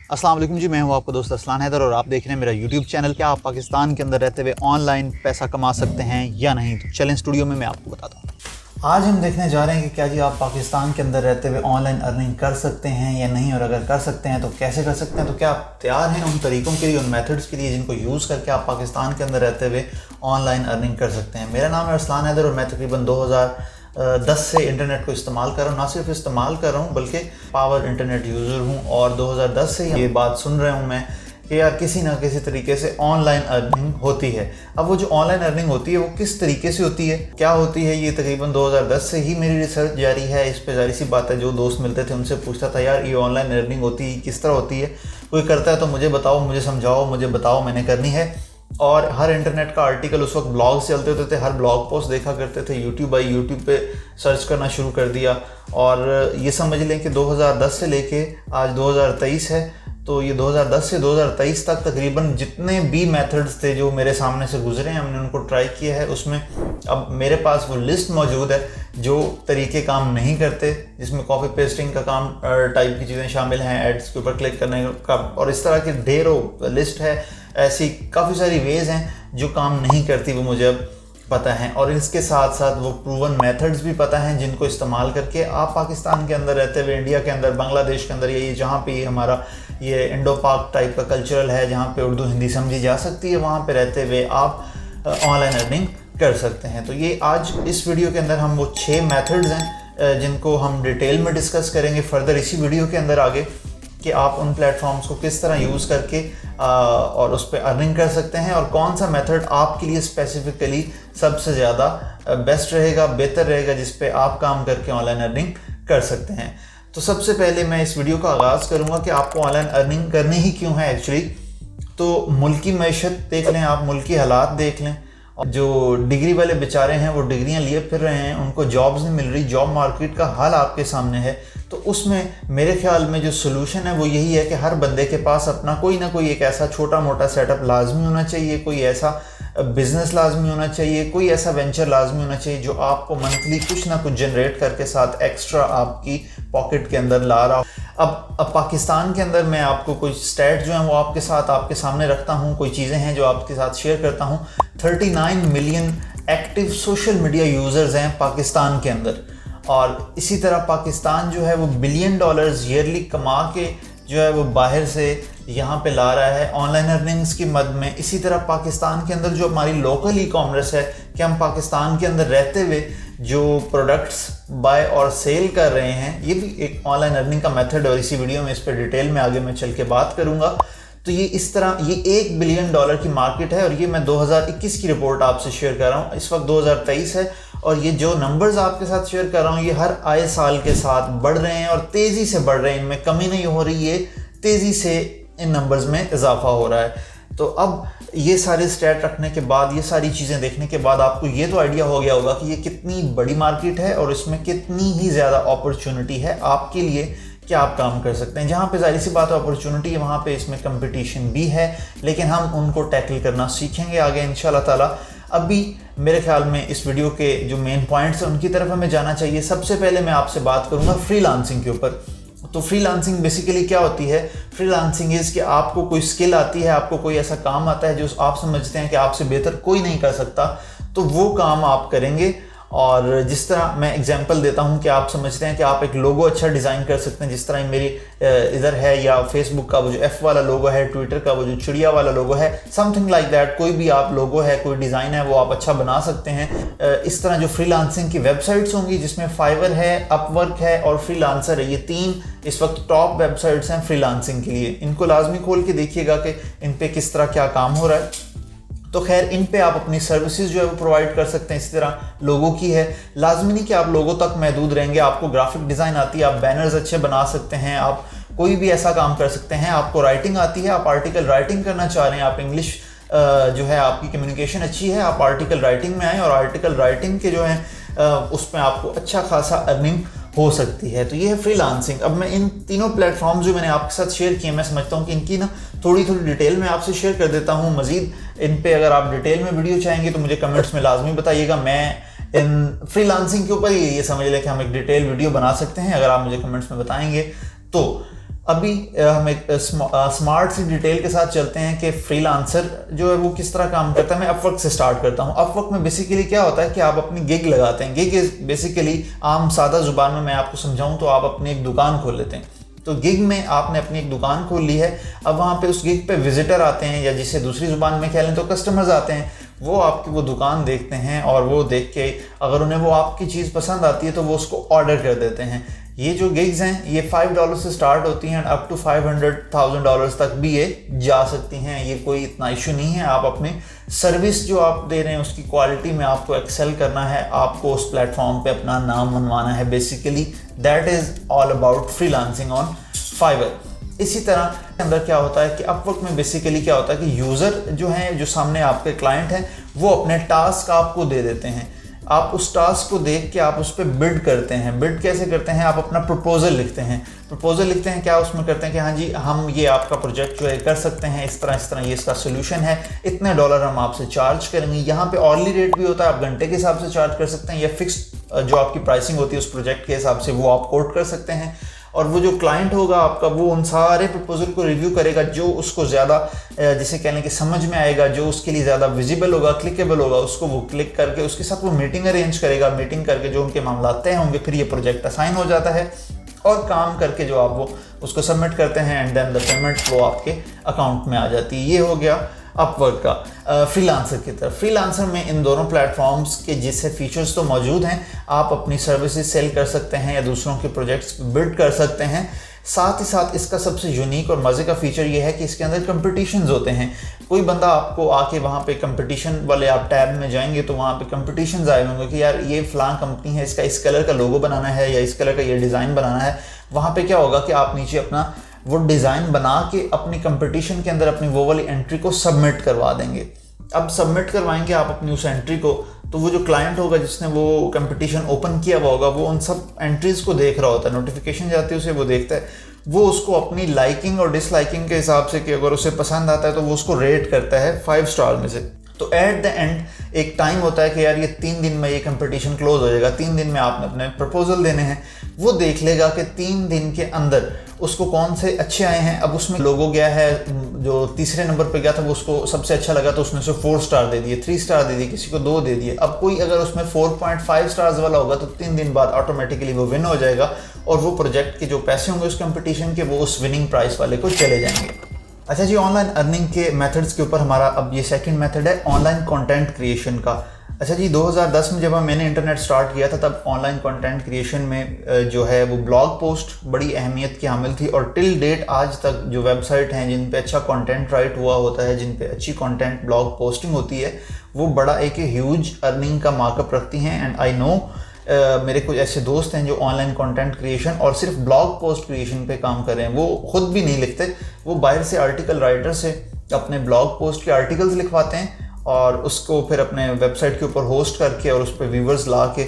अस्सलाम वालेकुम जी, मैं हूं आपका दोस्त असलान हैदर और आप देख रहे हैं मेरा यूट्यूब चैनल। क्या आप पाकिस्तान के अंदर रहते हुए ऑनलाइन पैसा कमा सकते हैं या नहीं? तो चलें स्टूडियो में मैं आपको बताता हूं। आज हम देखने जा रहे हैं कि क्या जी आप पाकिस्तान के अंदर रहते हुए ऑनलाइन अर्निंग कर सकते हैं या नहीं, और अगर कर सकते हैं तो कैसे कर सकते हैं। तो क्या आप तैयार हैं उन तरीक़ों के लिए, उन मेथड्स के लिए जिनको यूज़ करके आप पाकिस्तान के अंदर रहते हुए ऑनलाइन अर्निंग कर सकते हैं। मेरा नाम है असलान हैदर और मैं तकरीबन 2010 से इंटरनेट को इस्तेमाल कर रहा हूँ। ना सिर्फ इस्तेमाल कर रहा हूँ बल्कि पावर इंटरनेट यूज़र हूँ, और 2010 से ये बात सुन रहा हूँ मैं कि यार किसी ना किसी तरीके से ऑनलाइन अर्निंग होती है। अब वो जो ऑनलाइन अर्निंग होती है वो किस तरीके से होती है, क्या होती है, ये तकरीबन 2010 से ही मेरी रिसर्च जारी है। इस पे जारी सी बात है, जो दोस्त मिलते थे उनसे पूछता था यार ये ऑनलाइन अर्निंग होती है किस तरह होती है, कोई करता है तो मुझे बताओ, मुझे समझाओ, मुझे बताओ, मैंने करनी है। और हर इंटरनेट का आर्टिकल, उस वक्त ब्लॉग्स चलते होते थे, हर ब्लॉग पोस्ट देखा करते थे। यूट्यूब पे सर्च करना शुरू कर दिया, और ये समझ लें कि 2010 से लेके आज 2023 है, तो ये 2010 से 2023 तक तकरीबन जितने भी मेथड्स थे जो मेरे सामने से गुजरे हैं, हमने उनको ट्राई किया है। उसमें अब मेरे पास वो लिस्ट मौजूद है जो तरीके काम नहीं करते, जिसमें कॉपी पेस्टिंग का काम टाइप की चीज़ें शामिल हैं, एड्स के ऊपर क्लिक करने का, और इस तरह की ढेरों लिस्ट है। ऐसी काफ़ी सारी वेज़ हैं जो काम नहीं करती, वो मुझे अब पता है। और इसके साथ साथ वो प्रूवन मेथड्स भी पता हैं जिनको इस्तेमाल करके आप पाकिस्तान के अंदर रहते हुए, इंडिया के अंदर, बांग्लादेश के अंदर, ये जहाँ पे हमारा ये इंडो पाक टाइप का कल्चरल है, जहाँ पे उर्दू हिंदी समझी जा सकती है, वहाँ पे रहते हुए आप ऑनलाइन अर्निंग कर सकते हैं। तो ये आज इस वीडियो के अंदर हम वो 6 मेथड्स हैं जिनको हम डिटेल में डिस्कस करेंगे फर्दर इसी वीडियो के अंदर आगे, कि आप उन प्लेटफॉर्म्स को किस तरह यूज़ करके और उस पर अर्निंग कर सकते हैं, और कौन सा मेथड आपके लिए स्पेसिफिकली सबसे ज़्यादा बेस्ट रहेगा, बेहतर रहेगा, जिस पे आप काम करके ऑनलाइन अर्निंग कर सकते हैं। तो सबसे पहले मैं इस वीडियो का आगाज़ करूँगा कि आपको ऑनलाइन अर्निंग करनी ही क्यों है एक्चुअली। तो मुल्की मैशत देख लें आप, मुल्की हालात देख लें। जो डिग्री वाले बेचारे हैं वो डिग्रियां लिए फिर रहे हैं, उनको जॉब्स नहीं मिल रही, जॉब मार्केट का हाल आपके सामने है। तो उसमें मेरे ख्याल में जो सोल्यूशन है वो यही है कि हर बंदे के पास अपना कोई ना कोई एक ऐसा छोटा मोटा सेटअप लाजमी होना चाहिए, कोई ऐसा बिजनेस लाजमी होना चाहिए, कोई ऐसा वेंचर लाजमी होना चाहिए जो आपको मंथली कुछ ना कुछ जनरेट करके साथ एक्स्ट्रा आपकी पॉकेट के अंदर ला रहा हो। अब पाकिस्तान के अंदर मैं आपको कुछ स्टैट जो हैं वो आपके सामने रखता हूँ, कोई चीज़ें हैं जो आपके साथ शेयर करता हूँ। 39 million active social media users हैं पाकिस्तान के अंदर, और इसी तरह पाकिस्तान जो है वो $बिलियन ईयरली कमा के जो है वो बाहर से यहाँ पे ला रहा है ऑनलाइन अर्निंग्स की मद में। इसी तरह पाकिस्तान के अंदर जो हमारी लोकल ई कॉमर्स है, कि हम पाकिस्तान के अंदर रहते हुए जो प्रोडक्ट्स बाय और सेल कर रहे हैं, ये भी एक ऑनलाइन अर्निंग का मेथड है, और इसी वीडियो में इस पर डिटेल में आगे मैं चल के बात करूँगा। तो ये इस तरह ये $1 बिलियन की मार्केट है, और ये मैं 2021 की रिपोर्ट आपसे शेयर कर रहा हूँ। इस वक्त 2023 है, और ये जो नंबर्स आपके साथ शेयर कर रहा हूँ ये हर आए साल के साथ बढ़ रहे हैं, और तेज़ी से बढ़ रहे हैं, इनमें कमी नहीं हो रही है, तेज़ी से इन नंबर्स में इजाफा हो रहा है। तो अब ये सारे स्टैट रखने के बाद, ये सारी चीज़ें देखने के बाद आपको ये तो आइडिया हो गया होगा कि ये कितनी बड़ी मार्केट है और इसमें कितनी ही ज़्यादा अपॉर्चुनिटी है आपके लिए कि आप काम कर सकते हैं। जहाँ पे जाहिर सी बात है अपॉर्चुनिटी है, वहाँ पे इसमें कंपटीशन भी है, लेकिन हम उनको टैकल करना सीखेंगे आगे इंशाल्लाह ताला। अभी मेरे ख्याल में इस वीडियो के जो मेन पॉइंट्स हैं उनकी तरफ हमें जाना चाहिए। सबसे पहले मैं आपसे बात करूँगा फ्रीलांसिंग के ऊपर। तो फ्रीलांसिंग बेसिकली क्या होती है? फ्रीलांसिंग इज़ कि आपको कोई स्किल आती है, आपको कोई ऐसा काम आता है जो आप समझते हैं कि आपसे बेहतर कोई नहीं कर सकता, तो वो काम आप करेंगे। और जिस तरह मैं एग्जांपल देता हूं कि आप समझते हैं कि आप एक लोगो अच्छा डिज़ाइन कर सकते हैं, जिस तरह मेरी इधर है, या फेसबुक का वो जो F वाला लोगो है, ट्विटर का वो जो चिड़िया वाला लोगो है, समथिंग लाइक दैट। कोई भी आप लोगो है, कोई डिज़ाइन है, वो आप अच्छा बना सकते हैं। इस तरह जो फ्रीलांसिंग की वेबसाइट्स होंगी, जिसमें फाइवर है, अपवर्क है और फ्रीलांसर है, ये 3 इस वक्त टॉप वेबसाइट्स हैं फ्रीलांसिंग के लिए। इनको लाजमी खोल के देखिएगा कि इन पर किस तरह क्या काम हो रहा है। तो खैर इन पे आप अपनी सर्विसेज जो है वो प्रोवाइड कर सकते हैं। इसी तरह लोगों की है, लाजमी नहीं कि आप लोगों तक महदूद रहेंगे, आपको ग्राफिक डिज़ाइन आती है, आप बैनर्स अच्छे बना सकते हैं, आप कोई भी ऐसा काम कर सकते हैं। आपको राइटिंग आती है, आप आर्टिकल राइटिंग करना चाह रहे हैं, आप इंग्लिश जो है आपकी कम्युनिकेशन अच्छी है, आप आर्टिकल राइटिंग में आएँ, और आर्टिकल राइटिंग के जो है उसमें आपको अच्छा खासा अर्निंग हो सकती है। तो ये है फ्रीलांसिंग। अब मैं इन तीनों प्लेटफॉर्म जो मैंने आपके साथ शेयर किए, मैं समझता हूँ कि इनकी ना थोड़ी डिटेल में आपसे शेयर कर देता हूँ। मज़ीद इन पे अगर आप डिटेल में वीडियो चाहेंगे तो मुझे कमेंट्स में लाजमी बताइएगा। मैं इन फ्रीलांसिंग के ऊपर ये समझ लें कि हम एक डिटेल वीडियो बना सकते हैं, अगर आप मुझे कमेंट्स में बताएंगे तो। अभी हम एक स्मार्ट सी डिटेल के साथ चलते हैं कि फ्रीलांसर जो है वो किस तरह काम करता है। मैं अपवर्क से स्टार्ट करता हूँ। अपवर्क में बेसिकली क्या होता है कि आप अपनी गिग लगाते हैं। गिग इज बेसिकली, आम सादा जुबान में मैं आपको समझाऊँ तो आप अपनी एक दुकान खोल लेते हैं। तो गिग में आपने अपनी एक दुकान खोल ली है। अब वहाँ पे उस गिग पे विजिटर आते हैं, या जिसे दूसरी जुबान में कह लें तो कस्टमर्स आते हैं। वो आपकी वो दुकान देखते हैं और वो देख के अगर उन्हें वो आपकी चीज़ पसंद आती है तो वो उसको ऑर्डर कर देते हैं। ये जो गिग्स हैं ये $5 से स्टार्ट होती हैं, अप टू $500,000 तक भी ये जा सकती हैं। ये कोई इतना इशू नहीं है। आप अपनी सर्विस जो आप दे रहे हैं उसकी क्वालिटी में आपको एक्सेल करना है, आपको उस प्लेटफॉर्म पे अपना नाम बनवाना है। Basically that is all about freelancing on Fiverr. इसी तरह अंदर क्या होता है कि अपवर्क में बेसिकली क्या होता है कि यूज़र जो हैं, जो सामने आपके क्लाइंट हैं, वो अपने टास्क आपको दे देते हैं। आप उस टास्क को देख के आप उस पर बिड करते हैं। बिड कैसे करते हैं? आप अपना प्रपोजल लिखते हैं। प्रपोजल लिखते हैं क्या उसमें करते हैं कि हाँ जी, हम ये आपका प्रोजेक्ट जो है कर सकते हैं, इस तरह ये इसका सोल्यूशन है, इतने $, हम आपसे चार्ज करेंगे। यहाँ पे ऑर्ली रेट भी होता है, आप घंटे के हिसाब से चार्ज कर सकते हैं, या फिक्स्ड जो आपकी प्राइसिंग होती है उस प्रोजेक्ट के हिसाब से वो आप कोट कर सकते हैं। और वो जो क्लाइंट होगा आपका, वो उन सारे प्रपोजल को रिव्यू करेगा जो उसको ज़्यादा जिसे कहने की समझ में आएगा, जो उसके लिए ज़्यादा विजिबल होगा, क्लिकेबल होगा, उसको वो क्लिक करके उसके साथ वो मीटिंग अरेंज करेगा। मीटिंग करके जो उनके मामला तय होंगे, फिर ये प्रोजेक्ट असाइन हो जाता है और काम करके जो आप वो उसको सबमिट करते हैं, एंड देन द पेमेंट वो आपके अकाउंट में आ जाती है। ये हो गया अपवर्क का। फ्रीलांसर की तरफ, फ्रीलांसर में इन दोनों प्लेटफॉर्म्स के जैसे फीचर्स तो मौजूद हैं। आप अपनी सर्विसेज सेल कर सकते हैं या दूसरों के प्रोजेक्ट्स बिल्ड कर सकते हैं। साथ ही साथ इसका सबसे यूनिक और मज़े का फीचर ये है कि इसके अंदर कंपटीशंस होते हैं। कोई बंदा आपको आके वहाँ पे कंपटीशन वाले आप टैब में जाएंगे तो वहाँ पे कंपटीशंस आए होंगे कि यार ये फ़लाँ कंपनी है, इसका इस कलर का लोगो बनाना है या इस कलर का ये डिज़ाइन बनाना है। वहाँ पे क्या होगा कि आप नीचे अपना वो डिज़ाइन बना के अपनी कंपटीशन के अंदर अपनी वो वाली एंट्री को सबमिट करवा देंगे। अब सबमिट करवाएंगे आप अपनी उस एंट्री को, तो वो जो क्लाइंट होगा जिसने वो कंपटीशन ओपन किया हुआ होगा, वो उन सब एंट्रीज़ को देख रहा होता है। नोटिफिकेशन जाती है उसे, वो देखता है, वो उसको अपनी लाइकिंग और डिसलाइकिंग के हिसाब से कि अगर उसे पसंद आता है तो वो उसको रेट करता है 5 स्टार में से। तो एट द एंड एक टाइम होता है कि यार ये 3 दिन में ये कंपटीशन क्लोज हो जाएगा। 3 दिन में आपने अपने प्रपोजल देने हैं। वो देख लेगा कि 3 दिन के अंदर उसको कौन से अच्छे आए हैं। अब उसमें लोगो गया है, जो तीसरे नंबर पे गया था वो उसको सबसे अच्छा लगा तो उसने उसे 4 स्टार दे दिए, 3 स्टार दे दिए, किसी को 2 दे दिए। अब कोई अगर उसमें 4.5 स्टार्स वाला होगा तो 3 दिन बाद ऑटोमेटिकली वो विन हो जाएगा और वो प्रोजेक्ट के जो पैसे होंगे उस कंपटीशन के वो उस विनिंग प्राइस वाले को चले जाएंगे। अच्छा जी, ऑनलाइन अर्निंग के मेथड्स के ऊपर हमारा अब ये सेकंड मेथड है ऑनलाइन कंटेंट क्रिएशन का। अच्छा जी, 2010 में जब मैंने इंटरनेट स्टार्ट किया था तब ऑनलाइन कंटेंट क्रिएशन में जो है वो ब्लॉग पोस्ट बड़ी अहमियत की हामिल थी। और टिल डेट आज तक जो वेबसाइट हैं जिन पे अच्छा कंटेंट राइट हुआ होता है, जिन पे अच्छी कंटेंट ब्लॉग पोस्टिंग होती है, वो बड़ा एक ह्यूज अर्निंग का मार्कअप रखती हैं। एंड आई नो मेरे कुछ ऐसे दोस्त हैं जो ऑनलाइन कंटेंट क्रिएशन और सिर्फ ब्लॉग पोस्ट क्रिएशन पे काम कर रहे हैं। वो खुद भी नहीं लिखते, वो बाहर से आर्टिकल राइटर से अपने ब्लॉग पोस्ट के आर्टिकल्स लिखवाते हैं और उसको फिर अपने वेबसाइट के ऊपर होस्ट करके और उस पर व्यूवर्स ला के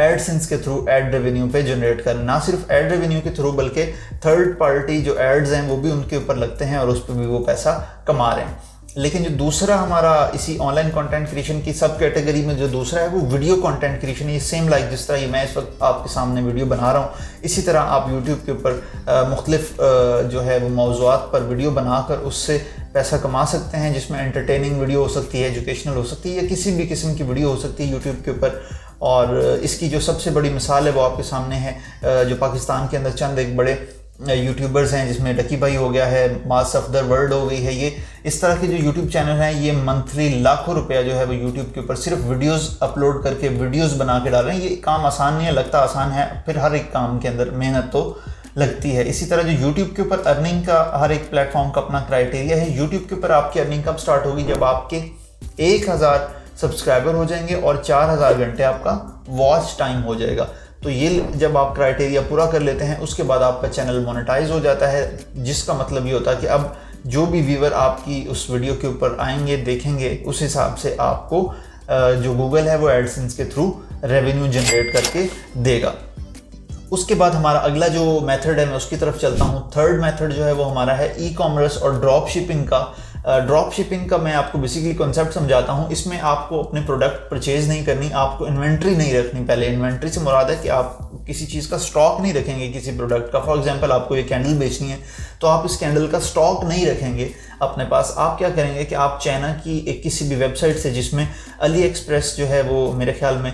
एडसेंस के थ्रू एड रेवेन्यू पे जनरेट करें। ना सिर्फ एड रेवेन्यू के थ्रू बल्कि थर्ड पार्टी जो एड्स हैं वो भी उनके ऊपर लगते हैं और उस पर भी वो पैसा कमा रहे हैं। लेकिन जो दूसरा हमारा इसी ऑनलाइन कंटेंट क्रिएशन की सब कैटेगरी में जो दूसरा है वो वीडियो कंटेंट क्रिएशन। ये सेम लाइक जिस तरह ये मैं इस वक्त आपके सामने वीडियो बना रहा हूँ, इसी तरह आप यूट्यूब के ऊपर मुख्तलिफ जो है वो मौज़ूआत पर वीडियो बनाकर उससे पैसा कमा सकते हैं, जिसमें एंटरटेनिंग वीडियो हो सकती है, एजुकेशनल हो सकती है, या किसी भी किस्म की वीडियो हो सकती है यूट्यूब के ऊपर। और इसकी जो सबसे बड़ी मिसाल है वो आपके सामने है, जो पाकिस्तान के अंदर चंद एक बड़े यूट्यूबर्स हैं, जिसमें डकी भाई हो गया है, मास ऑफ द वर्ल्ड हो गई है। ये इस तरह के जो यूट्यूब चैनल हैं ये मंथली लाखों रुपया जो है वो यूट्यूब के ऊपर सिर्फ वीडियोस अपलोड करके वीडियोस बना के डाल रहे हैं। ये काम आसान नहीं है, लगता आसान है, फिर हर एक काम के अंदर मेहनत तो लगती है। इसी तरह जो यूट्यूब के ऊपर अर्निंग का हर एक प्लेटफॉर्म का अपना क्राइटेरिया है। यूट्यूब के ऊपर आपकी अर्निंग कब स्टार्ट होगी? जब आपके 1000 सब्सक्राइबर हो जाएंगे और 4000 घंटे आपका वॉच टाइम हो जाएगा। तो ये जब आप क्राइटेरिया पूरा कर लेते हैं उसके बाद आपका चैनल मोनेटाइज हो जाता है, जिसका मतलब ये होता है कि अब जो भी व्यूअर आपकी उस वीडियो के ऊपर आएंगे, देखेंगे, उस हिसाब से आपको जो गूगल है वो एडसेंस के थ्रू रेवेन्यू जनरेट करके देगा। उसके बाद हमारा अगला जो मेथड है मैं उसकी तरफ चलता हूँ। थर्ड मेथड जो है वो हमारा है ई कॉमर्स और ड्रॉप शिपिंग का। ड्रॉप शिपिंग का मैं आपको बेसिकली कॉन्सेप्ट समझाता हूँ। इसमें आपको अपने प्रोडक्ट परचेज नहीं करनी, आपको इन्वेंट्री नहीं रखनी। पहले इन्वेंट्री से मुराद है कि आप किसी चीज़ का स्टॉक नहीं रखेंगे किसी प्रोडक्ट का। फॉर एग्जांपल आपको ये कैंडल बेचनी है तो आप इस कैंडल का स्टॉक नहीं रखेंगे अपने पास। आप क्या करेंगे कि आप चाइना की एक किसी भी वेबसाइट से, जिसमें अली एक्सप्रेस जो है वो मेरे ख्याल में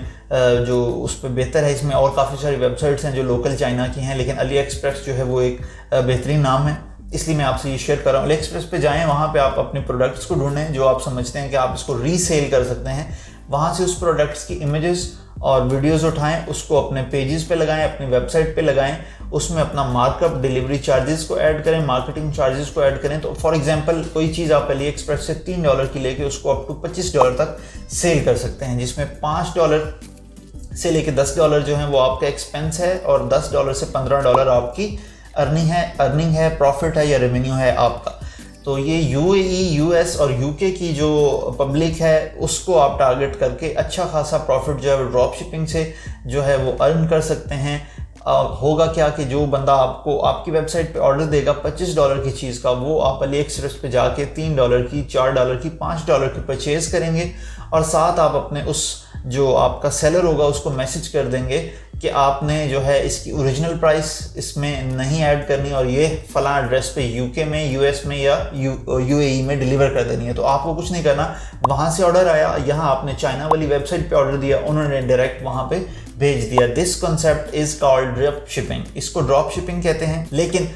जो उस पर बेहतर है, इसमें और काफ़ी सारी वेबसाइट्स हैं जो लोकल चाइना की हैं, लेकिन अली एक्सप्रेस जो है वो एक बेहतरीन नाम है, इसलिए मैं आपसे ये शेयर कर रहा हूँ। अली एक्सप्रेस पे जाएं, वहाँ पे आप अपने प्रोडक्ट्स को ढूंढें जो आप समझते हैं कि आप इसको रीसेल कर सकते हैं। वहाँ से उस प्रोडक्ट्स की इमेजेस और वीडियोस उठाएं, उसको अपने पेजेस पे लगाएं, अपनी वेबसाइट पे लगाएं, उसमें अपना मार्कअप, डिलीवरी चार्जेस को ऐड करें, मार्केटिंग चार्जेस को ऐड करें। तो फॉर एग्जांपल कोई चीज़ आप अली एक्सप्रेस से $3 की लेके उसको अप टू $25 तक सेल कर सकते हैं, जिसमें $5 से लेके $10 जो है वो आपका एक्सपेंस है और $10 से $15 आपकी अर्निंग है, प्रॉफिट है या रेवेन्यू है आपका। तो ये यूएई, यूएस और यूके की जो पब्लिक है उसको आप टारगेट करके अच्छा खासा प्रॉफिट जो है वो ड्रॉप शिपिंग से जो है वो अर्न कर सकते हैं। होगा क्या कि जो बंदा आपको आपकी वेबसाइट पे ऑर्डर देगा $25 की चीज़ का, वो आप अली एक्सप्रेस पे जाके $3 की, $4 की, $5 की परचेज़ करेंगे और साथ आप अपने उस जो आपका सेलर होगा उसको मैसेज कर देंगे कि आपने जो है इसकी ओरिजिनल प्राइस इसमें नहीं ऐड करनी और ये फलां एड्रेस पे यूके में, यूएस में या यूएई में डिलीवर कर देनी है। तो आपको कुछ नहीं करना, वहाँ से ऑर्डर आया, यहाँ आपने चाइना वाली वेबसाइट पे ऑर्डर दिया, उन्होंने डायरेक्ट वहाँ पे भेज दिया। This concept is called drop shipping, इसको ड्रॉप शिपिंग कहते हैं। लेकिन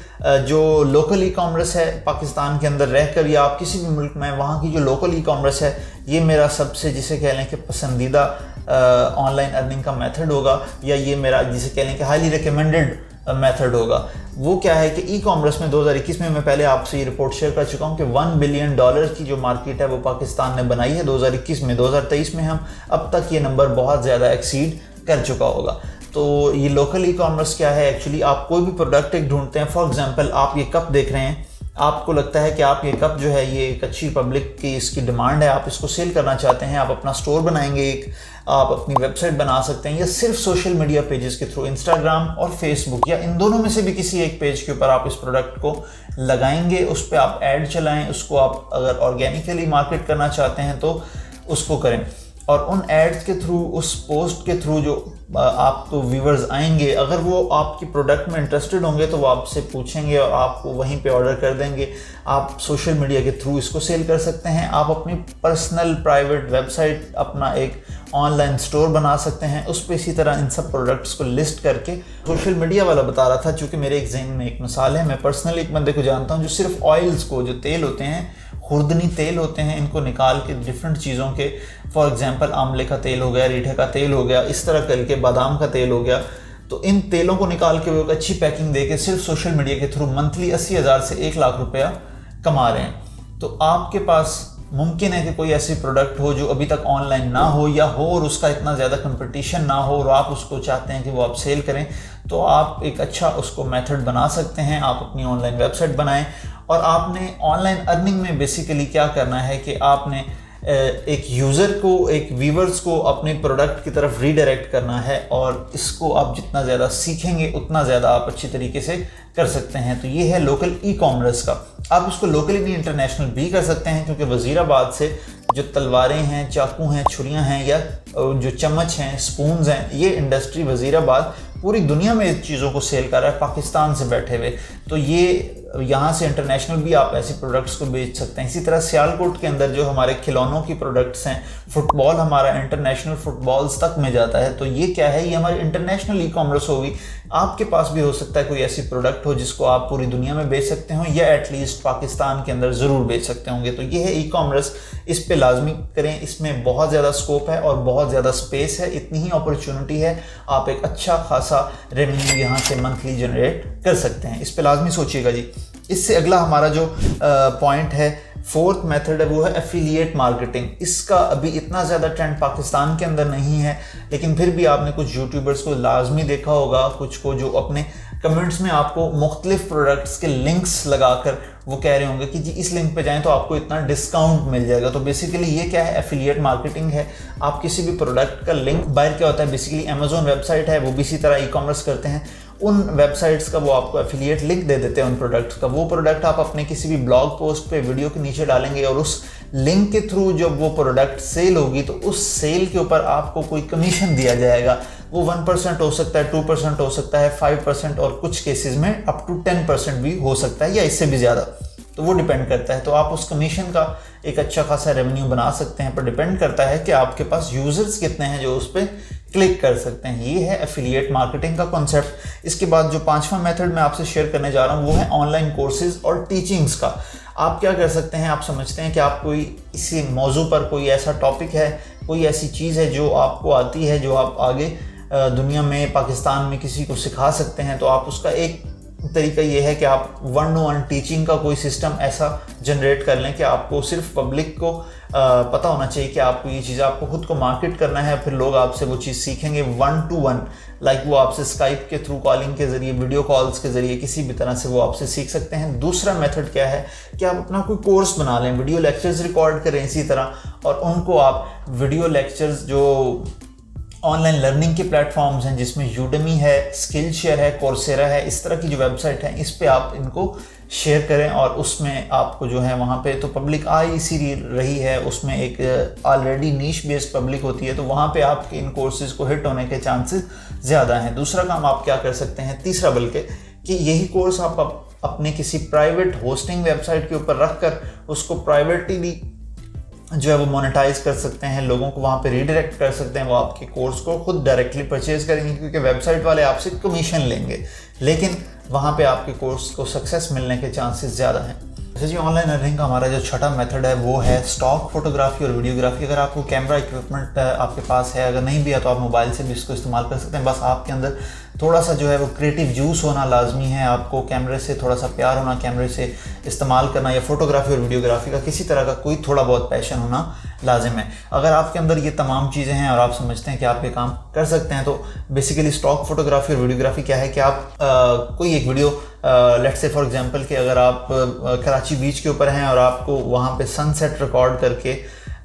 जो लोकल ई कॉमर्स है पाकिस्तान के अंदर रहकर या आप किसी भी मुल्क में, वहाँ की जो लोकल ई कॉमर्स है, ये मेरा सबसे जिसे कह लें कि पसंदीदा ऑनलाइन अर्निंग का मेथड होगा, या ये मेरा जिसे कह लें कि हाईली रिकमेंडेड मेथड होगा। वो क्या है कि ई कॉमर्स में 2021 में मैं पहले आपसे ये रिपोर्ट शेयर कर चुका हूँ कि $1 बिलियन की जो मार्केट है वो पाकिस्तान ने बनाई है 2021 में। 2023 में हम अब तक ये नंबर बहुत ज़्यादा एक्सीड कर चुका होगा। तो ये लोकल ई कॉमर्स क्या है, एक्चुअली आप कोई भी प्रोडक्ट एक ढूंढते हैं। फॉर एग्जांपल आप ये कप देख रहे हैं, आपको लगता है कि आप ये कप जो है ये एक अच्छी पब्लिक की इसकी डिमांड है, आप इसको सेल करना चाहते हैं, आप अपना स्टोर बनाएंगे, एक आप अपनी वेबसाइट बना सकते हैं, या सिर्फ सोशल मीडिया पेजेस के थ्रू इंस्टाग्राम और फेसबुक या इन दोनों में से भी किसी एक पेज के ऊपर आप इस प्रोडक्ट को लगाएंगे, उस पर आप ऐड चलाएं, उसको आप अगर ऑर्गेनिकली मार्केट करना चाहते हैं तो उसको करें, और उन एड्स के थ्रू, उस पोस्ट के थ्रू जो आपको व्यूवर्स आएंगे, अगर वो आपकी प्रोडक्ट में इंटरेस्टेड होंगे तो वो आपसे पूछेंगे और आपको वहीं पे ऑर्डर कर देंगे। आप सोशल मीडिया के थ्रू इसको सेल कर सकते हैं। आप अपनी पर्सनल प्राइवेट वेबसाइट, अपना एक ऑनलाइन स्टोर बना सकते हैं, उस पर इसी तरह इन सब प्रोडक्ट्स को लिस्ट करके। सोशल मीडिया वाला बता रहा था, चूँकि मेरे एक जहन में एक मिसाल है, मैं पर्सनली एक बंदे को जानता हूँ जो सिर्फ ऑयल्स को, जो तेल होते हैं, खुर्दनी तेल होते हैं, इनको निकाल के डिफरेंट चीज़ों के, फॉर एग्जांपल आंवले का तेल हो गया, रीठे का तेल हो गया, इस तरह करके बादाम का तेल हो गया, तो इन तेलों को निकाल के वो एक अच्छी पैकिंग देके सिर्फ सोशल मीडिया के थ्रू मंथली 80,000 से 1 लाख रुपया कमा रहे हैं। तो आपके पास मुमकिन है कि कोई ऐसी प्रोडक्ट हो जो अभी तक ऑनलाइन ना हो, या हो और उसका इतना ज़्यादा कंपटीशन ना हो, और आप उसको चाहते हैं कि वो आप सेल करें, तो आप एक अच्छा उसको मेथड बना सकते हैं। आप अपनी ऑनलाइन वेबसाइट बनाएं, और आपने ऑनलाइन अर्निंग में बेसिकली क्या करना है कि आपने एक यूज़र को, एक व्यूवर्स को अपने प्रोडक्ट की तरफ रीडायरेक्ट करना है, और इसको आप जितना ज़्यादा सीखेंगे उतना ज़्यादा आप अच्छी तरीके से कर सकते हैं। तो ये है लोकल ई कॉमर्स का। आप उसको लोकली नहीं, इंटरनेशनल भी कर सकते हैं, क्योंकि वज़ीराबाद से जो तलवारें हैं, चाकू हैं, छुरियां हैं, या जो चम्मच हैं, स्पून्स हैं, ये इंडस्ट्री वज़ीराबाद पूरी दुनिया में इस चीज़ों को सेल कर रहा है पाकिस्तान से बैठे हुए। तो ये यहाँ से इंटरनेशनल भी आप ऐसे प्रोडक्ट्स को बेच सकते हैं। इसी तरह सियालकोट के अंदर जो हमारे खिलौनों की प्रोडक्ट्स हैं, फुटबॉल हमारा इंटरनेशनल फुटबॉल्स तक में जाता है। तो ये क्या है, ये हमारी इंटरनेशनल ई कॉमर्स होगी। आपके पास भी हो सकता है कोई ऐसी प्रोडक्ट हो जिसको आप पूरी दुनिया में बेच सकते हो, या एटलीस्ट पाकिस्तान के अंदर ज़रूर बेच सकते होंगे। तो ये है ई कॉमर्स, इस पे लाजमी करें, इसमें बहुत ज़्यादा स्कोप है और बहुत ज़्यादा स्पेस है, इतनी ही अपॉर्चुनिटी है, आप एक अच्छा खासा रेवेन्यू यहाँ से मंथली जनरेट कर सकते हैं। इस पे लाजमी सोचिएगा जी। इससे अगला हमारा जो पॉइंट है, फोर्थ मेथड है, वो है एफिलिएट मार्केटिंग। इसका अभी इतना ज़्यादा ट्रेंड पाकिस्तान के अंदर नहीं है, लेकिन फिर भी आपने कुछ यूट्यूबर्स को लाजमी देखा होगा, कुछ को जो अपने कमेंट्स में आपको मुख्तलिफ प्रोडक्ट्स के लिंक्स लगाकर वो कह रहे होंगे कि जी इस लिंक पे जाएं तो आपको इतना डिस्काउंट मिल जाएगा। तो बेसिकली ये क्या है, एफिलिएट मार्केटिंग है। आप किसी भी प्रोडक्ट का लिंक, बाहर क्या होता है, बेसिकली अमेजोन वेबसाइट है, वो भी इसी तरह ई कॉमर्स करते हैं, उन वेबसाइट्स का वो आपको एफिलिएट लिंक दे देते हैं उन प्रोडक्ट्स का। वो प्रोडक्ट आप अपने किसी भी ब्लॉग पोस्ट पे वीडियो के नीचे डालेंगे और उस लिंक के थ्रू जब वो प्रोडक्ट सेल होगी तो उस सेल के ऊपर आपको कोई कमीशन दिया जाएगा। वो 1% हो सकता है, 2% हो सकता है, 5% और कुछ केसेस में अप टू 10% भी हो सकता है या इससे भी ज़्यादा, तो वो डिपेंड करता है। तो आप उस कमीशन का एक अच्छा खासा रेवेन्यू बना सकते हैं, पर डिपेंड करता है कि आपके पास यूजर्स कितने हैं जो उस पर क्लिक कर सकते हैं। ये है एफिलिएट मार्केटिंग का कॉन्सेप्ट। इसके बाद जो पांचवा मेथड मैं आपसे शेयर करने जा रहा हूँ वो है ऑनलाइन कोर्सेज और टीचिंग्स का। आप क्या कर सकते हैं, आप समझते हैं कि आप कोई इसी मौजू पर कोई ऐसा टॉपिक है, कोई ऐसी चीज़ है जो आपको आती है, जो आप आगे दुनिया में, पाकिस्तान में किसी को सिखा सकते हैं, तो आप उसका एक तरीका ये है कि आप 1-on-1 टीचिंग का कोई सिस्टम ऐसा जनरेट कर लें कि आपको सिर्फ पब्लिक को पता होना चाहिए कि आपको ये चीज़, आपको खुद को मार्केट करना है, फिर लोग आपसे वो चीज़ सीखेंगे 1-to-1। लाइक वो आपसे स्काइप के थ्रू, कॉलिंग के ज़रिए, वीडियो कॉल्स के ज़रिए, किसी भी तरह से वो आपसे सीख सकते हैं। दूसरा मेथड क्या है कि आप अपना कोई कोर्स बना लें, वीडियो लेक्चर्स रिकॉर्ड करें इसी तरह, और उनको आप वीडियो लेक्चर्स जो ऑनलाइन लर्निंग के प्लेटफॉर्म्स हैं जिसमें यूडेमी है, स्किल शेयर है, कोर्सेरा है, इस तरह की जो वेबसाइट है इस पे आप इनको शेयर करें और उसमें आपको जो है वहाँ पे तो पब्लिक आ इसी रही है, उसमें एक ऑलरेडी नीश बेस्ड पब्लिक होती है, तो वहाँ पे आपके इन कोर्सेज को हिट होने के चांसेस ज़्यादा हैं। दूसरा काम आप क्या कर सकते हैं, तीसरा बल्कि, कि यही कोर्स आप अपने किसी प्राइवेट होस्टिंग वेबसाइट के ऊपर रख कर उसको प्राइवेटली जो है वो मोनेटाइज कर सकते हैं, लोगों को वहाँ पे रीडायरेक्ट कर सकते हैं, वो आपके कोर्स को खुद डायरेक्टली परचेज करेंगे क्योंकि वेबसाइट वाले आपसे कमीशन लेंगे, लेकिन वहाँ पे आपके कोर्स को सक्सेस मिलने के चांसेस ज़्यादा हैं। जैसे जी ऑनलाइन अर्निंग का हमारा जो छठा मेथड है वो है स्टॉक फोटोग्राफी और वीडियोग्राफी। अगर आपको कैमरा इक्विपमेंट आपके पास है, अगर नहीं भी है तो आप मोबाइल से भी इसको इस्तेमाल कर सकते हैं। बस आपके अंदर थोड़ा सा जो है वो क्रिएटिव जूस होना लाजमी है, आपको कैमरे से थोड़ा सा प्यार होना, कैमरे से इस्तेमाल करना, या फोटोग्राफी और वीडियोग्राफी का किसी तरह का कोई थोड़ा बहुत पैशन होना लाजिम है। अगर आपके अंदर ये तमाम चीज़ें हैं और आप समझते हैं कि आप ये काम कर सकते हैं, तो बेसिकली स्टॉक फोटोग्राफी और वीडियोग्राफी क्या है कि आप कोई एक video, let's say for example कि अगर आप कराची बीच के ऊपर हैं और आपको वहाँ पे सनसेट रिकॉर्ड करके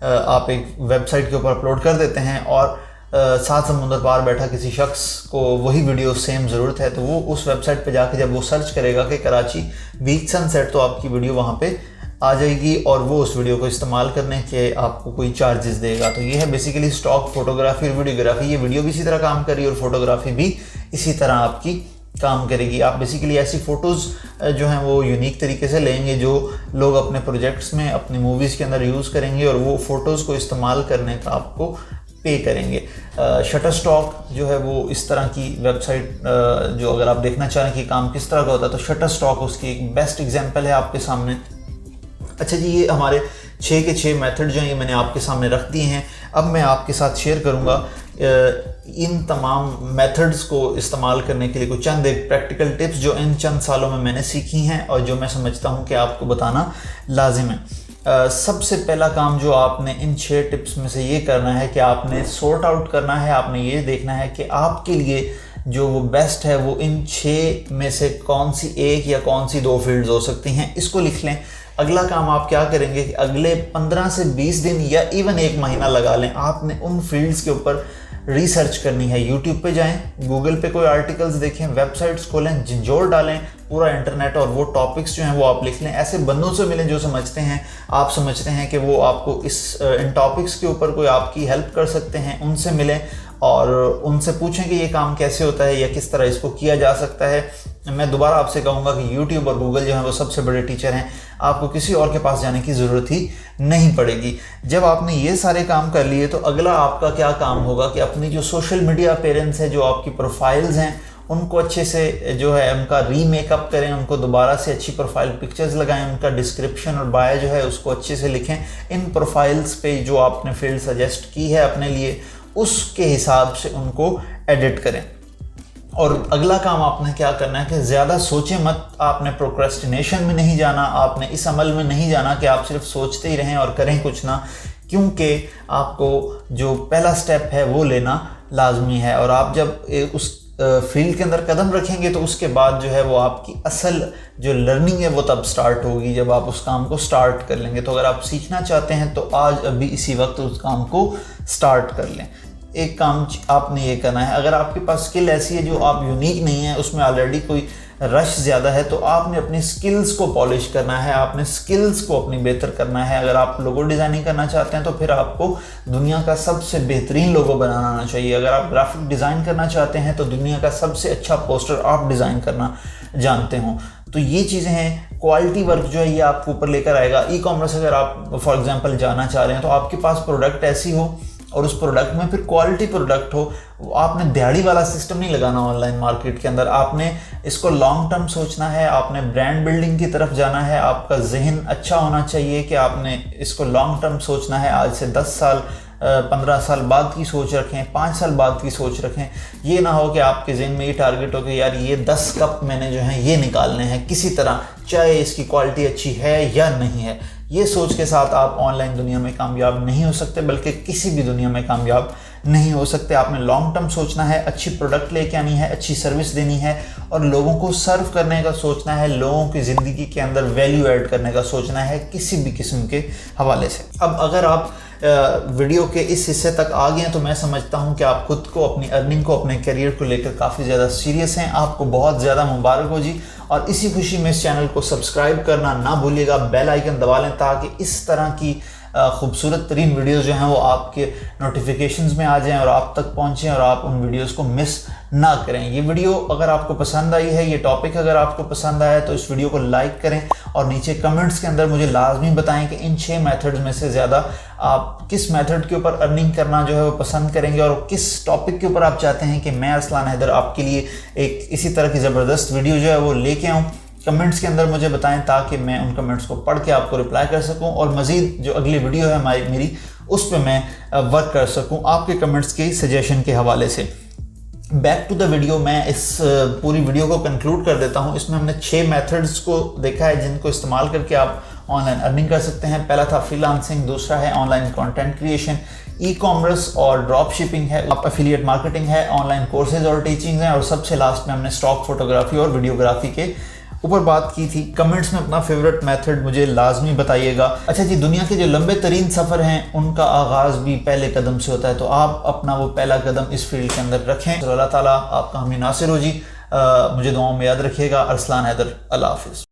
आप एक वेबसाइट के ऊपर अपलोड कर देते हैं और सात समुंदर पार बैठा किसी शख्स को वही वीडियो सेम ज़रूरत है, तो वो उस वेबसाइट पे जाके जब वो सर्च करेगा कि कराची बीच सनसेट, तो आपकी वीडियो वहाँ पे आ जाएगी और वो उस वीडियो को इस्तेमाल करने के आपको कोई चार्जेस देगा। तो ये है बेसिकली स्टॉक फोटोग्राफी और वीडियोग्राफी। ये वीडियो भी इसी तरह काम करी और फोटोग्राफी भी इसी तरह आपकी काम करेगी। आप बेसिकली ऐसी फ़ोटोज़ जो हैं वो यूनिक तरीके से लेंगे जो लोग अपने प्रोजेक्ट्स में, अपनी मूवीज़ के अंदर यूज़ करेंगे और वो फ़ोटोज़ को इस्तेमाल करने का आपको पे करेंगे। शटरस्टॉक जो है वो इस तरह की वेबसाइट, जो अगर आप देखना चाहें कि काम किस तरह का होता है तो शटरस्टॉक उसकी एक बेस्ट एग्जांपल है आपके सामने। अच्छा जी, ये हमारे 6 के 6 मेथड जो हैं ये मैंने आपके सामने रख दिए हैं। अब मैं आपके साथ शेयर करूँगा इन तमाम मेथड्स को इस्तेमाल करने के लिए कुछ चंद एक प्रैक्टिकल टिप्स जो इन चंद सालों में मैंने सीखी हैं और जो मैं समझता हूँ कि आपको बताना लाजिम है। सबसे पहला काम जो आपने इन 6 टिप्स में से ये करना है कि आपने सॉर्ट आउट करना है, आपने ये देखना है कि आपके लिए जो वो बेस्ट है वो इन 6 में से कौन सी एक या कौन सी 2 फील्ड्स हो सकती हैं, इसको लिख लें। अगला काम आप क्या करेंगे कि अगले 15 से 20 दिन या इवन 1 महीना लगा लें, आपने उन फील्ड्स के ऊपर रिसर्च करनी है। यूट्यूब पे जाएं, गूगल पे कोई आर्टिकल्स देखें, वेबसाइट्स खोलें, झंझोर डालें पूरा इंटरनेट और वो टॉपिक्स जो हैं वो आप लिख लें। ऐसे बंदों से मिलें जो समझते हैं, आप समझते हैं कि वो आपको इन टॉपिक्स के ऊपर कोई आपकी हेल्प कर सकते हैं, उनसे मिलें और उनसे पूछें कि ये काम कैसे होता है या किस तरह इसको किया जा सकता है। मैं दोबारा आपसे कहूँगा कि यूट्यूब और गूगल जो है वो सबसे बड़े टीचर हैं, आपको किसी और के पास जाने की ज़रूरत ही नहीं पड़ेगी। जब आपने ये सारे काम कर लिए तो अगला आपका क्या काम होगा कि अपनी जो सोशल मीडिया अपीयरेंस है, जो आपकी प्रोफाइल्स हैं, उनको अच्छे से जो है उनका रीमेकअप करें, उनको दोबारा से अच्छी प्रोफाइल पिक्चर्स लगाएं, उनका डिस्क्रिप्शन और बायो जो है उसको अच्छे से लिखें। इन प्रोफाइल्स पे जो आपने फील्ड सजेस्ट की है अपने लिए उसके हिसाब से उनको एडिट करें। और अगला काम आपने क्या करना है कि ज़्यादा सोचें मत, आपने प्रोक्रेस्टिनेशन में नहीं जाना, आपने इस अमल में नहीं जाना कि आप सिर्फ सोचते ही रहें और करें कुछ ना, क्योंकि आपको जो पहला स्टेप है वो लेना लाजमी है। और आप जब उस फील्ड के अंदर कदम रखेंगे तो उसके बाद जो है वो आपकी असल जो लर्निंग है वो तब स्टार्ट होगी जब आप उस काम को स्टार्ट कर लेंगे। तो अगर आप सीखना चाहते हैं तो आज अभी इसी वक्त उस काम को स्टार्ट कर लें। एक काम आपने ये करना है, अगर आपके पास स्किल ऐसी है जो आप यूनिक नहीं है, उसमें ऑलरेडी कोई रश ज़्यादा है, तो आपने अपनी स्किल्स को पॉलिश करना है, आपने स्किल्स को अपनी बेहतर करना है। अगर आप लोगो डिज़ाइनिंग करना चाहते हैं तो फिर आपको दुनिया का सबसे बेहतरीन लोगो बनाना आना चाहिए। अगर आप ग्राफिक डिज़ाइन करना चाहते हैं तो दुनिया का सबसे अच्छा पोस्टर आप डिज़ाइन करना जानते हो। तो ये चीज़ें हैं, क्वालिटी वर्क जो है ये आपको ऊपर लेकर आएगा। ई कॉमर्स अगर आप फॉर एग्जांपल जाना चाह रहे हैं तो आपके पास प्रोडक्ट ऐसी हो और उस प्रोडक्ट में फिर क्वालिटी प्रोडक्ट हो। आपने दिहाड़ी वाला सिस्टम नहीं लगाना ऑनलाइन मार्केट के अंदर, आपने इसको लॉन्ग टर्म सोचना है, आपने ब्रांड बिल्डिंग की तरफ जाना है। आपका जहन अच्छा होना चाहिए कि आपने इसको लॉन्ग टर्म सोचना है, आज से 10 साल 15 साल बाद की सोच रखें, 5 साल बाद की सोच रखें। ये ना हो कि आपके जहन में ये टारगेट हो कि यार ये 10 कप मैंने जो है ये निकालने हैं किसी तरह, चाहे इसकी क्वालिटी अच्छी है या नहीं है। ये सोच के साथ आप ऑनलाइन दुनिया में कामयाब नहीं हो सकते, बल्कि किसी भी दुनिया में कामयाब नहीं हो सकते। आपने लॉन्ग टर्म सोचना है, अच्छी प्रोडक्ट लेके आनी है, अच्छी सर्विस देनी है और लोगों को सर्व करने का सोचना है, लोगों की ज़िंदगी के अंदर वैल्यू ऐड करने का सोचना है किसी भी किस्म के हवाले से। अब अगर आप वीडियो के इस हिस्से तक आ गए हैं तो मैं समझता हूं कि आप खुद को, अपनी अर्निंग को, अपने करियर को लेकर काफ़ी ज़्यादा सीरियस हैं। आपको बहुत ज़्यादा मुबारक हो जी। और इसी खुशी में इस चैनल को सब्सक्राइब करना ना भूलिएगा, बेल आइकन दबा लें ताकि इस तरह की खूबसूरत तरीन वीडियोज़ जो हैं वो आपके नोटिफिकेशंस में आ जाएं और आप तक पहुंचें और आप उन वीडियोज़ को मिस ना करें। ये वीडियो अगर आपको पसंद आई है, ये टॉपिक अगर आपको पसंद आया है तो इस वीडियो को लाइक करें और नीचे कमेंट्स के अंदर मुझे लाजमी बताएं कि इन 6 मेथड्स में से ज़्यादा आप किस मेथड के ऊपर अर्निंग करना जो है वो पसंद करेंगे और किस टॉपिक के ऊपर आप चाहते हैं कि मैं अरसलान हैदर आपके लिए एक इसी तरह की ज़बरदस्त वीडियो जो है वो लेके आऊँ। कमेंट्स के अंदर मुझे बताएं ताकि मैं उन कमेंट्स को पढ़ के आपको रिप्लाई कर सकूं और मज़ीद जो अगली वीडियो है मेरी उस पर मैं वर्क कर सकूं आपके कमेंट्स के सजेशन के हवाले से। बैक टू द वीडियो, मैं इस पूरी वीडियो को कंक्लूड कर देता हूं। इसमें हमने 6 मेथड्स को देखा है जिनको इस्तेमाल करके आप ऑनलाइन अर्निंग कर सकते हैं। पहला था फ्रीलांसिंग, दूसरा है online content creation, e commerce और ड्रॉप शिपिंग है, एफिलिएट मार्केटिंग है, ऑनलाइन कोर्सेज और टीचिंग है और सबसे लास्ट में हमने स्टॉक फोटोग्राफी और वीडियोग्राफी के ऊपर बात की थी। कमेंट्स में अपना फेवरेट मेथड मुझे लाजमी बताइएगा। अच्छा जी, दुनिया के जो लंबे तरीन सफ़र हैं उनका आगाज़ भी पहले कदम से होता है, तो आप अपना वो पहला कदम इस फील्ड के अंदर रखें। तो अल्लाह ताला आपका हामी नासिर हो जी। मुझे दुआओं में याद रखिएगा। अरसलान हैदर, अल्लाह हाफिज़।